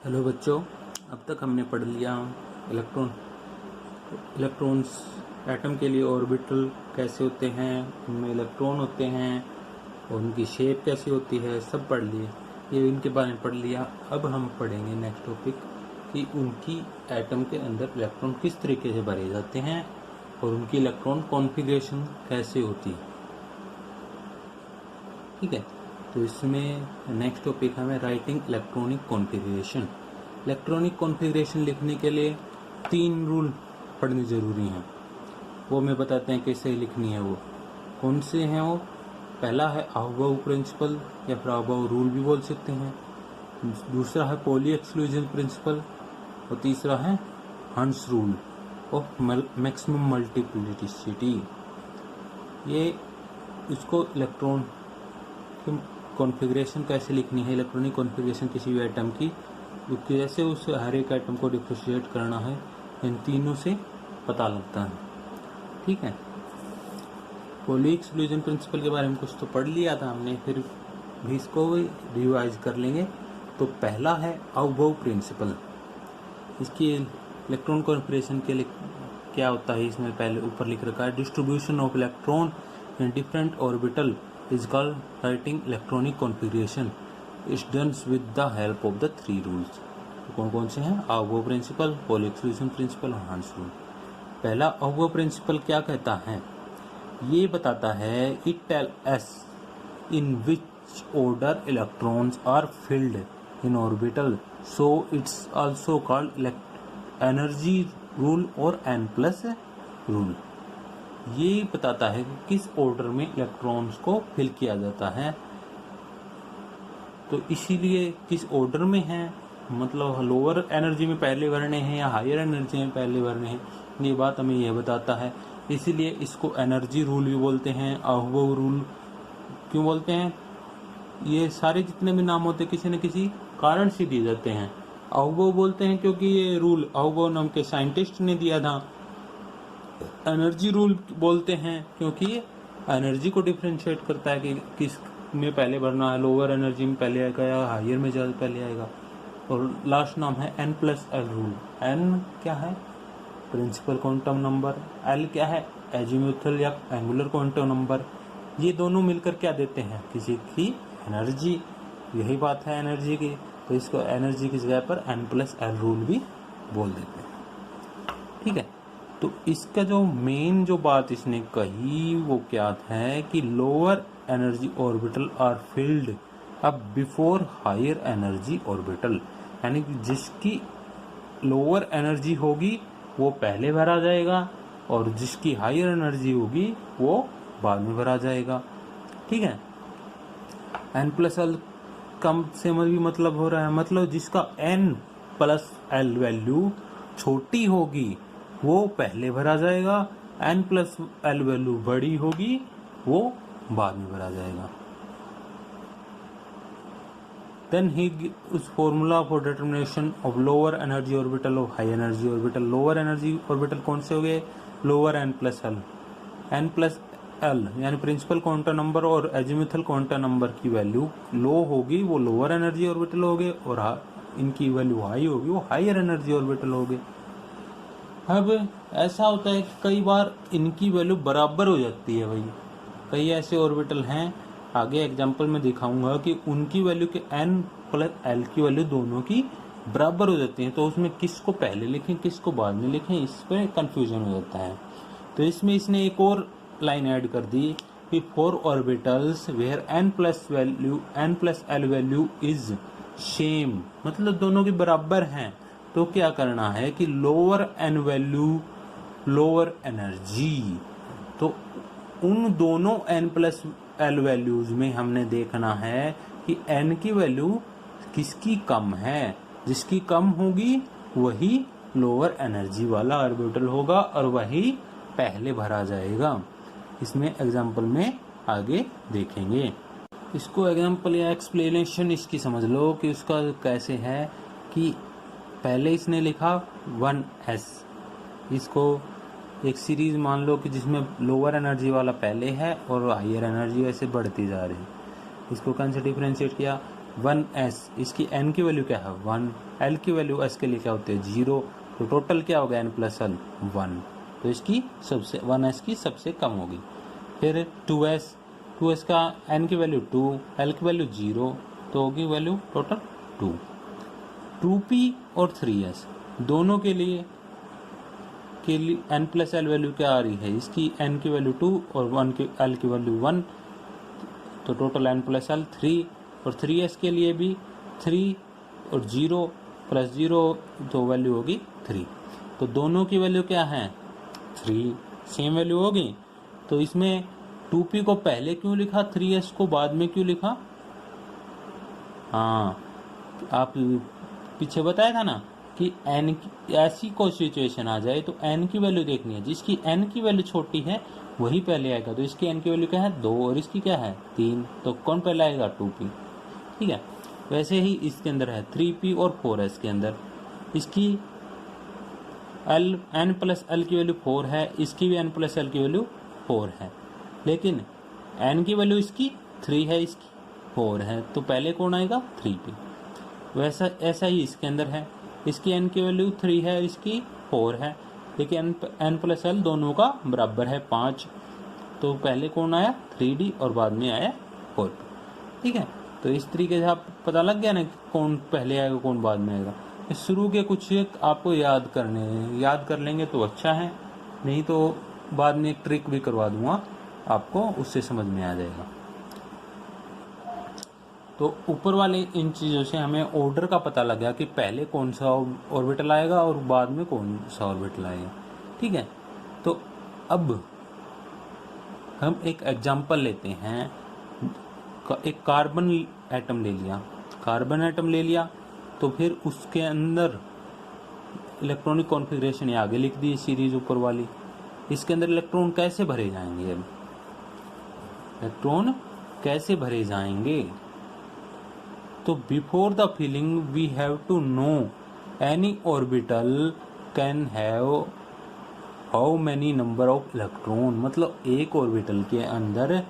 Hello बच्चों, अब तक हमने पढ़ लिया इलेक्ट्रॉन्स एटम के लिए ऑर्बिटल कैसे होते हैं, उनमें इलेक्ट्रॉन होते हैं और उनकी शेप कैसी होती है, सब पढ़ लिए। ये इनके बारे में पढ़ लिया। अब हम पढ़ेंगे नेक्स्ट टॉपिक कि उनकी एटम के अंदर इलेक्ट्रॉन किस तरीके से भरे जाते हैं और उनकी इलेक्ट्रॉन कॉन्फ़िगरेशन कैसे होती है। ठीक है, तो इसमें नेक्स्ट टॉपिक हमें writing electronic configuration. Electronic configuration लिखने के लिए 3 रूल पढ़ने ज़रूरी हैं। वो हमें बताते हैं कैसे लिखनी है। वो कौन से हैं? वो पहला है अहबाउ प्रिंसिपल या फिर अहबाउ रूल भी बोल सकते हैं। दूसरा है पॉली एक्सक्लूजन प्रिंसिपल और तीसरा है हंस रूल ऑफ मैक्सिमम मल्टीप्लिसिटी। ये इसको इलेक्ट्रॉन की कॉन्फ़िगरेशन कैसे लिखनी है, इलेक्ट्रॉनिक कॉन्फ़िगरेशन किसी भी एटम की, कैसे उस हर एक एटम को डिफरेंशिएट करना है, इन तीनों से पता लगता है। ठीक है, पॉली एक्सक्लूजन प्रिंसिपल के बारे में कुछ तो पढ़ लिया था हमने, फिर भी इसको रिवाइज कर लेंगे। तो पहला है अहबाउ प्रिंसिपल। इसकी इलेक्ट्रॉन कॉन्फ़िगरेशन के लिए क्या होता है, इसमें पहले ऊपर लिख रखा है distribution of electron in different orbital is called writing electronic configuration is done with the help of the 3 rules। कौन कौन से हैं? अहबाउ प्रिंसिपल, पॉली एक्सक्लूजन प्रिंसिपल और हंस रूल। पहला अहबाउ प्रिंसिपल क्या कहता है? ये बताता है it tell us in which order electrons are filled in orbital, so it's also called energy rule और n+ रूल। ये बताता है कि किस ऑर्डर में इलेक्ट्रॉन्स को फिल किया जाता है, तो इसीलिए किस ऑर्डर में है, मतलब लोअर एनर्जी में पहले भरने हैं या हायर एनर्जी में पहले भरने हैं, ये बात हमें यह बताता है। इसीलिए इसको एनर्जी रूल भी बोलते हैं। अहबाउ रूल क्यों बोलते हैं? ये सारे जितने भी नाम होते किसी न किसी कारण से दिए जाते हैं। अहबाउ बोलते हैं क्योंकि ये रूल अहबाउ नाम के साइंटिस्ट ने दिया था। एनर्जी रूल बोलते हैं क्योंकि ये एनर्जी को डिफरेंशिएट करता है कि किस में पहले भरना है, लोअर एनर्जी में पहले आएगा या हायर में ज़्यादा पहले आएगा। और लास्ट नाम है n+l रूल। n क्या है? Principal quantum number. l क्या है? एजीमुथल या एंगुलर क्वांटम नंबर। ये दोनों मिलकर क्या देते हैं? किसी की एनर्जी। यही बात है एनर्जी की, तो इसको एनर्जी की जगह पर n+l रूल भी बोल देते हैं। ठीक है, तो इसका जो मेन जो बात इसने कही वो क्या है कि lower energy orbital are filled up before higher energy orbital, यानी कि जिसकी लोअर एनर्जी होगी वो पहले भरा जाएगा और जिसकी हायर एनर्जी होगी वो बाद में भरा जाएगा। ठीक है, n+l कम से भी मतलब हो रहा है, मतलब जिसका n+l वैल्यू छोटी होगी वो पहले भरा जाएगा, n+l वैल्यू बड़ी होगी वो बाद में भरा जाएगा। देन ही उस formula for determination of lower energy orbital of high energy orbital. Lower energy orbital कौन से हो गए? Lower n+l। n+l यानी प्रिंसिपल क्वांटम नंबर और एजीमुथल क्वांटम नंबर की वैल्यू लो होगी वो लोअर एनर्जी ऑर्बिटल हो गए, और इनकी वैल्यू हाई होगी वो हायर एनर्जी ऑर्बिटल हो गए। अब ऐसा होता है कि कई बार इनकी वैल्यू बराबर हो जाती है। भाई कई ऐसे ऑर्बिटल हैं, आगे एग्जांपल में दिखाऊंगा कि उनकी वैल्यू के n+l की वैल्यू दोनों की बराबर हो जाती है, तो उसमें किसको पहले लिखें किसको बाद में लिखें, इस पर कंफ्यूजन हो जाता है। तो इसमें इसने एक और लाइन ऐड कर दी कि for orbitals where n+l value is same, मतलब दोनों की बराबर हैं, तो क्या करना है कि lower n value lower energy, तो उन दोनों n+l वैल्यूज में हमने देखना है कि n की वैल्यू किसकी कम है। जिसकी कम होगी वही लोअर एनर्जी वाला ऑर्बिटल होगा और वही पहले भरा जाएगा। इसमें एग्जांपल में आगे देखेंगे। इसको एग्जांपल या एक्सप्लेनेशन इसकी समझ लो कि उसका कैसे है कि पहले इसने लिखा 1s, इसको एक सीरीज मान लो कि जिसमें लोअर एनर्जी वाला पहले है और हायर एनर्जी वैसे बढ़ती जा रही है। इसको कैसे डिफरेंशिएट किया? 1s, इसकी n की वैल्यू क्या है 1, l की वैल्यू s के लिए क्या होती है 0, तो टोटल क्या होगा n प्लस l 1, तो इसकी सबसे 1s की सबसे कम होगी। फिर 2s का n की वैल्यू 2, l की वैल्यू 0, तो होगी वैल्यू टोटल 2। 2p और 3s दोनों के लिए n प्लस l वैल्यू क्या आ रही है, इसकी n की वैल्यू 2 और l की वैल्यू 1, तो टोटल n प्लस l 3, और 3s के लिए भी 3 और 0 प्लस 0, तो वैल्यू होगी 3, तो दोनों की वैल्यू क्या है 3, सेम वैल्यू होगी। तो इसमें 2p को पहले क्यों लिखा, 3s को बाद में क्यों लिखा, हाँ आप पीछे बताया था ना कि n ऐसी कोई सिचुएशन आ जाए तो n की वैल्यू देखनी है, जिसकी n की वैल्यू छोटी है वही पहले आएगा, तो इसकी n की वैल्यू क्या है 2 और इसकी क्या है 3, तो कौन पहले आएगा 2p, ठीक है। वैसे ही इसके अंदर है 3p और 4s के अंदर, इसकी n प्लस l की वैल्यू 4 है, इसकी भी n प्लस l की वैल्यू 4 है, लेकिन n की वैल्यू इसकी 3 है, इसकी 4 है, तो पहले कौन आएगा 3p। वैसा ऐसा ही इसके अंदर है, इसकी n की वैल्यू 3 है, इसकी 4 है, लेकिन n प्लस l दोनों का बराबर है 5, तो पहले कौन आया 3d और बाद में आया 4p, ठीक है। तो इस तरीके से आप पता लग गया ना कि कौन पहले आएगा कौन बाद में आएगा। शुरू के कुछ आपको याद करने हैं, याद कर लेंगे तो अच्छा है, नहीं तो बाद में एक ट्रिक भी करवा दूंगा आपको, उससे समझ में आ जाएगा। तो ऊपर वाले इन चीज़ों से हमें ऑर्डर का पता लगा कि पहले कौन सा ऑर्बिटल आएगा और बाद में कौन सा ऑर्बिटल आएगा, ठीक है। तो अब हम एक एग्जांपल लेते हैं, एक कार्बन एटम ले लिया, तो फिर उसके अंदर इलेक्ट्रॉनिक कॉन्फ़िगरेशन ये आगे लिख दी सीरीज ऊपर वाली। इसके अंदर इलेक्ट्रॉन कैसे भरे जाएंगे, अब इलेक्ट्रॉन कैसे भरे जाएंगे, तो before the filling we have to know any orbital can have how many number of electron, मतलब एक ऑर्बिटल के अंदर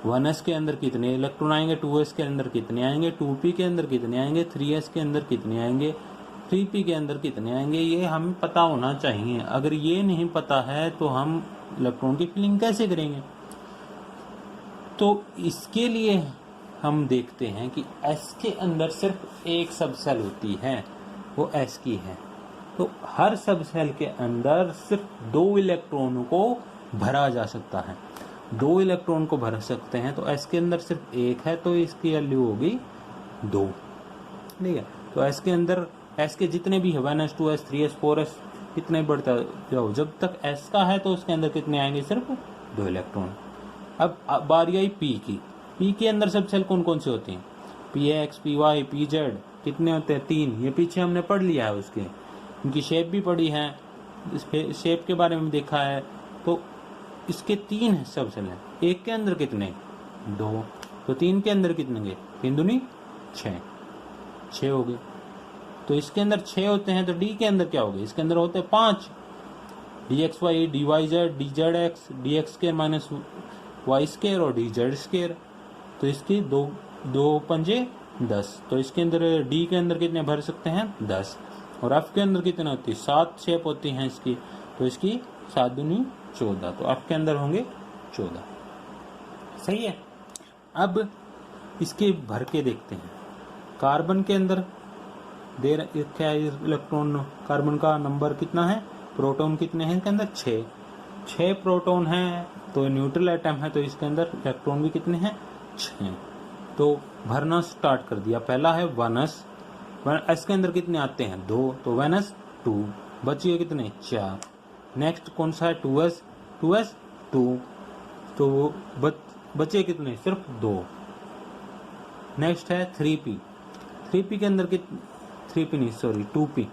1s के अंदर कितने इलेक्ट्रॉन आएंगे, 2s के अंदर कितने आएंगे, 2p के अंदर कितने आएंगे, 3s के अंदर कितने आएंगे, 3p के अंदर कितने आएंगे, ये हमें पता होना चाहिए। अगर ये नहीं पता है तो हम इलेक्ट्रॉन की फिलिंग कैसे करेंगे। तो इसके लिए हम देखते हैं कि s के अंदर सिर्फ एक सब सेल होती है, वो s की है, तो हर सब सेल के अंदर सिर्फ 2 इलेक्ट्रॉनों को भरा जा सकता है, 2 इलेक्ट्रॉन को भर सकते हैं। तो s के अंदर सिर्फ एक है, तो इसकी वैल्यू होगी 2, ठीक है। तो s के अंदर s के जितने भी है 1s 2s 3s 4s कितने बढ़ता जाओ, जब तक s का है तो उसके अंदर कितने आएंगे सिर्फ 2 इलेक्ट्रॉन। अब बारी आई p की, p के अंदर सब सेल कौन कौन से होते हैं, px py pz कितने होते हैं 3, ये पीछे हमने पढ़ लिया है, उसके इनकी शेप भी पढ़ी है, शेप के बारे में देखा है। तो इसके 3 सब सेल हैं, एक के अंदर कितने 2, तो 3 के अंदर कितने गए 3 दूनी 6 हो गए। तो इसके अंदर 6 होते हैं, तो d के अंदर क्या हो गए, इसके अंदर होते हैं 5, dxy dyz dzx dx square minus Y square और dz स्क्वायर, तो इसकी 2 पंजे 10, तो इसके अंदर d के अंदर कितने भर सकते हैं 10, और f के अंदर कितने होती है 7 शेप होती हैं इसकी, तो इसकी 7 दूनी 14, तो f के अंदर होंगे 14, सही है। अब इसके भर के देखते हैं, कार्बन के अंदर क्या इलेक्ट्रॉन, कार्बन का नंबर कितना है, प्रोटॉन कितने हैं इसके अंदर 6 प्रोटॉन हैं, तो न्यूट्रल एटम है, तो इसके अंदर इलेक्ट्रॉन भी कितने हैं 6, तो भरना स्टार्ट कर दिया। पहला है 1s, s के अंदर कितने आते हैं 2, तो 1s 2, बचिए कितने 4। नेक्स्ट कौन सा है 2s 2, तो बचे कितने सिर्फ 2। नेक्स्ट है 3p के अंदर 3p नहीं सॉरी 2p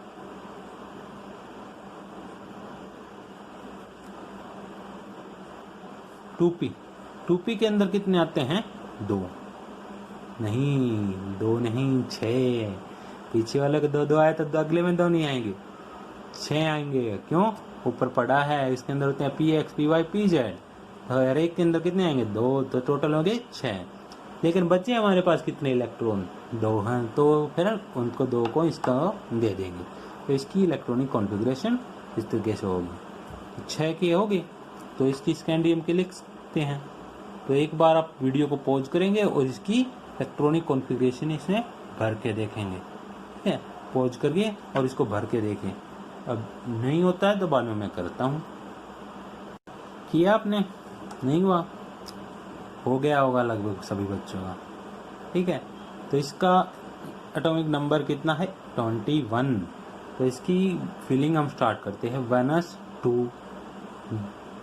के अंदर कितने आते हैं 2 नहीं 6, पीछे वाले को 2 आए तो अगले में 2 नहीं आएंगे, 6 आएंगे, क्यों ऊपर पड़ा है, इसके अंदर होते हैं px py pz, तो हर एक के अंदर कितने आएंगे 2, तो टोटल हो गए 6। लेकिन बचे हमारे पास कितने इलेक्ट्रॉन, 2 हैं, तो फिर उनको 2 को इसका दे देंगे। तो इसकी इलेक्ट्रॉनिक कॉन्फ़िगरेशन इस तरीके से होगी। 6 की होगी तो इसकी स्कैंडियम की लिख सकते हैं। तो एक बार आप वीडियो को पॉज करेंगे और इसकी इलेक्ट्रॉनिक कॉन्फ़िगरेशन इसमें भर के देखेंगे। ठीक है, पॉज करिए और इसको भर के देखें। अब नहीं होता है तो बाद में मैं करता हूँ। किया आपने? नहीं हुआ? हो गया होगा लगभग सभी बच्चों का। ठीक है, तो इसका एटॉमिक नंबर कितना है? 21। तो इसकी फिलिंग हम स्टार्ट करते हैं। 1s2,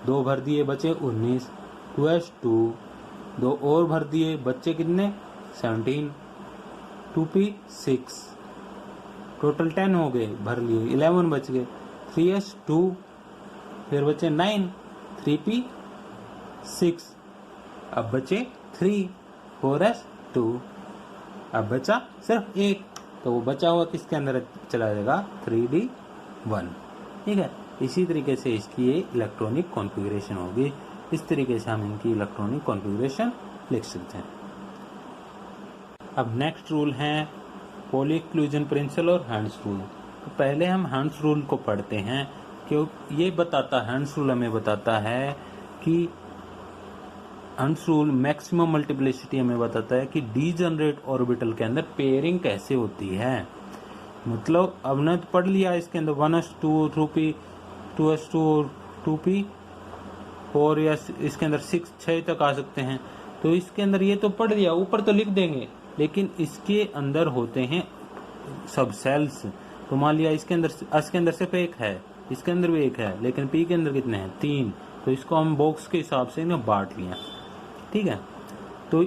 2 भर दिए, बचे 19। 2s2, 2 और भर दिए, बच्चे कितने? 17। 2p6, टोटल 10 हो गए, भर लिए, 11 बच गए। 3s2, फिर बचे 9। 3p6, अब बचे 3। 4s2, अब बचा सिर्फ 1, तो वो बचा हुआ किसके अंदर चला जाएगा? 3d1। ठीक है, इसी तरीके से इसकी ये इलेक्ट्रॉनिक कॉन्फ़िगरेशन होगी। इस तरीके से हम इनकी इलेक्ट्रॉनिक कॉन्फ़िगरेशन लिख सकते हैं। अब नेक्स्ट रूल है पॉली एक्सक्लूजन प्रिंसिपल और हैंड्स रूल। तो पहले हम हैंड्स रूल को पढ़ते हैं, क्यों ये बताता, हैंड्स रूल हमें बताता है कि हैंड्स रूल मैक्सिमम मल्टीप्लिसिटी हमें बताता है कि डीजनरेट ऑर्बिटल के अंदर पेयरिंग कैसे होती है। मतलब अब ने तो पढ़ लिया इसके अंदर 1s2 2p 2s2 2p4 या इसके अंदर 6 तक आ सकते हैं। तो इसके अंदर ये तो पढ़ लिया, ऊपर तो लिख देंगे, लेकिन इसके अंदर होते हैं सब सेल्स। तो मान लिया इसके अंदर सिर्फ 1 है, इसके अंदर भी 1 है, लेकिन पी के अंदर कितने हैं? 3। तो इसको हम बॉक्स के हिसाब से इन्हें बांट लिया। ठीक है, तो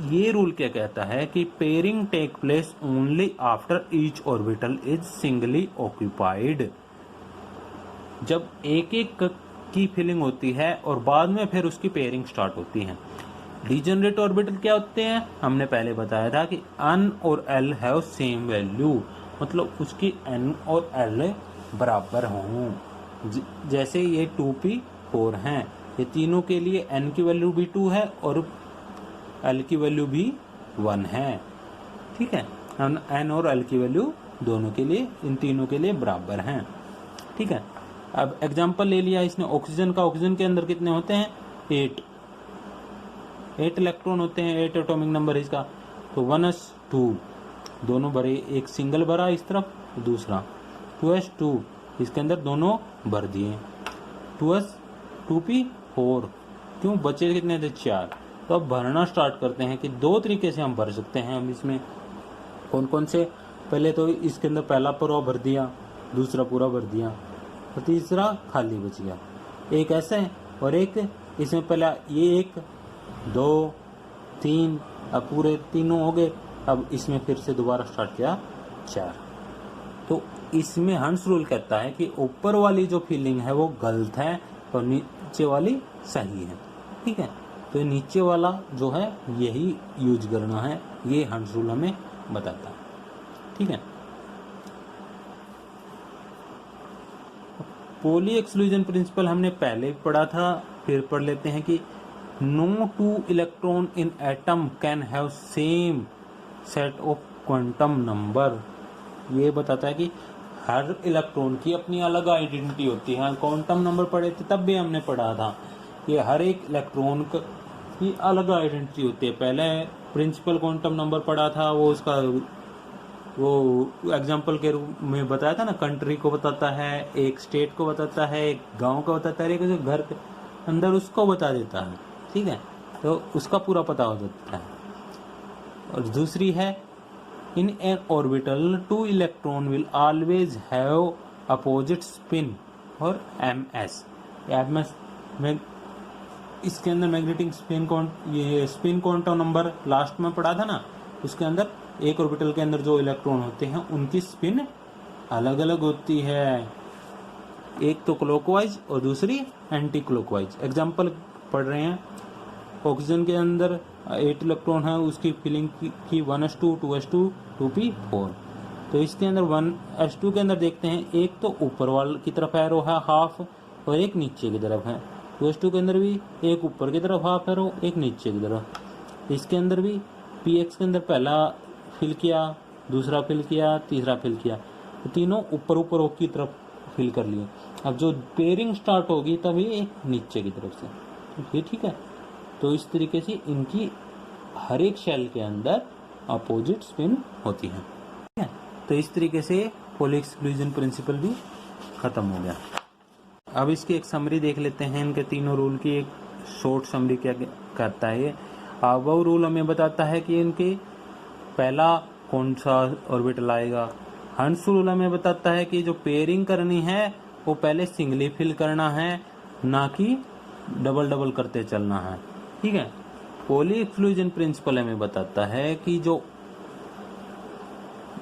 ये रूल क्या कहता है कि pairing take place only after each orbital is singly occupied. जब एक एक की फिलिंग होती है और बाद में फिर उसकी पेयरिंग स्टार्ट होती है। डीजनरेट ऑर्बिटल क्या होते हैं? हमने पहले बताया था कि n और l हैव सेम वैल्यू, मतलब उसकी n और l बराबर हों। जैसे ये 2p4 हैं, ये तीनों के लिए n की वैल्यू भी 2 है और l की वैल्यू भी 1 है। ठीक है, n और l की वैल्यू दोनों के लिए, इन तीनों के लिए बराबर हैं। ठीक है, अब एग्जांपल ले लिया इसने ऑक्सीजन का। ऑक्सीजन के अंदर कितने होते हैं? 8 इलेक्ट्रॉन होते हैं, 8 एटॉमिक नंबर इसका। तो 1s2 दोनों भरे, एक सिंगल भरा इस तरफ, दूसरा 2s2 इसके अंदर दोनों भर दिए। 2p4 क्यों? बचे कितने थे? 4। तो अब भरना स्टार्ट करते हैं कि 2 तरीके से हम भर सकते हैं। अब इसमें कौन कौन से? पहले तो इसके अंदर पहला पूरा भर दिया, दूसरा पूरा भर दिया, और तीसरा खाली बच गया। एक ऐसे और एक इसमें पहला ये 1 2 3, अब पूरे तीनों हो गए। अब इसमें फिर से दोबारा स्टार्ट किया 4। तो इसमें हंस रूल कहता है कि ऊपर वाली जो फीलिंग है वो गलत है और नीचे वाली सही है। ठीक है, तो नीचे वाला जो है यही यूज करना है, ये हंस रूल हमें बताता है। ठीक है, पॉली एक्सक्लूजन प्रिंसिपल हमने पहले पढ़ा था, फिर पढ़ लेते हैं कि no 2 electron in atom can have same set of quantum number. ये बताता है कि हर इलेक्ट्रॉन की अपनी अलग आइडेंटिटी होती है। क्वांटम नंबर पढ़े थे तब भी हमने पढ़ा था कि हर एक इलेक्ट्रॉन की अलग आइडेंटिटी होती है। पहले प्रिंसिपल क्वांटम नंबर पढ़ा था, वो उसका वो एग्जाम्पल के रूप में बताया था ना, कंट्री को बताता है, एक स्टेट को बताता है, एक गांव को बताता है, एक घर के अंदर उसको बता देता है। ठीक है, तो उसका पूरा पता हो जाता है। और दूसरी है in an orbital 2 electron will always have opposite spin और एमएस में इसके अंदर मैग्नेटिक स्पिन ये स्पिन क्वांटम नंबर लास्ट में पढ़ा था ना, उसके अंदर एक ऑर्बिटल के अंदर जो इलेक्ट्रॉन होते हैं उनकी स्पिन अलग अलग होती है, एक तो क्लॉकवाइज और दूसरी एंटी क्लॉकवाइज। एग्जाम्पल पढ़ रहे हैं, ऑक्सीजन के अंदर 8 इलेक्ट्रॉन है, उसकी फिलिंग की 1s2 2s2 2p4। तो इसके अंदर 1s2 के अंदर देखते हैं, एक तो ऊपर वाले की तरफ एरो है हाफ और एक नीचे की तरफ है। 2s2 के अंदर भी एक ऊपर की तरफ हाफ एरो, एक नीचे की तरफ। इसके अंदर भी px के अंदर पहला फिल किया, दूसरा फिल किया, तीसरा फिल किया, तो तीनों ऊपर ऊपर ओ की तरफ फिल कर लिए। अब जो पेयरिंग स्टार्ट होगी तब ये नीचे की तरफ से, तो ये ठीक है। तो इस तरीके से इनकी हर एक शेल के अंदर अपोजिट स्पिन होती है, ठीक है। तो इस तरीके से पॉली एक्सक्लूजन प्रिंसिपल भी खत्म हो गया। अब इसकी एक समरी देख लेते हैं, इनके तीनों रूल की एक शॉर्ट समरी क्या करता है ये। वो रूल हमें बताता है कि इनके पहला कौन सा ऑर्बिटल आएगा। हंस रूल हमें बताता है कि जो पेयरिंग करनी है वो पहले सिंगली फिल करना है, ना कि डबल डबल करते चलना है, ठीक है। पॉली एक्सक्लूजन प्रिंसिपल हमें बताता है कि जो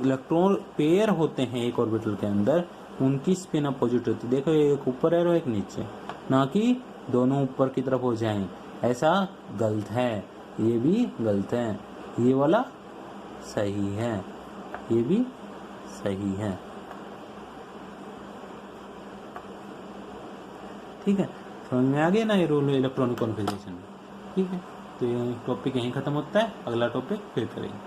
इलेक्ट्रॉन पेयर होते हैं एक ऑर्बिटल के अंदर, उनकी स्पिन अपोजिट होती है। देखो एक ऊपर है और एक नीचे, ना कि दोनों ऊपर की तरफ हो जाएं, ऐसा गलत है, ये भी गलत है, ये वाला सही है, ये भी सही है, ठीक है। समझ में आ गया ना ये रूल इलेक्ट्रॉनिक कॉन्फ़िगरेशन, ठीक है। तो ये टॉपिक यहीं खत्म होता है, अगला टॉपिक फिर करेंगे।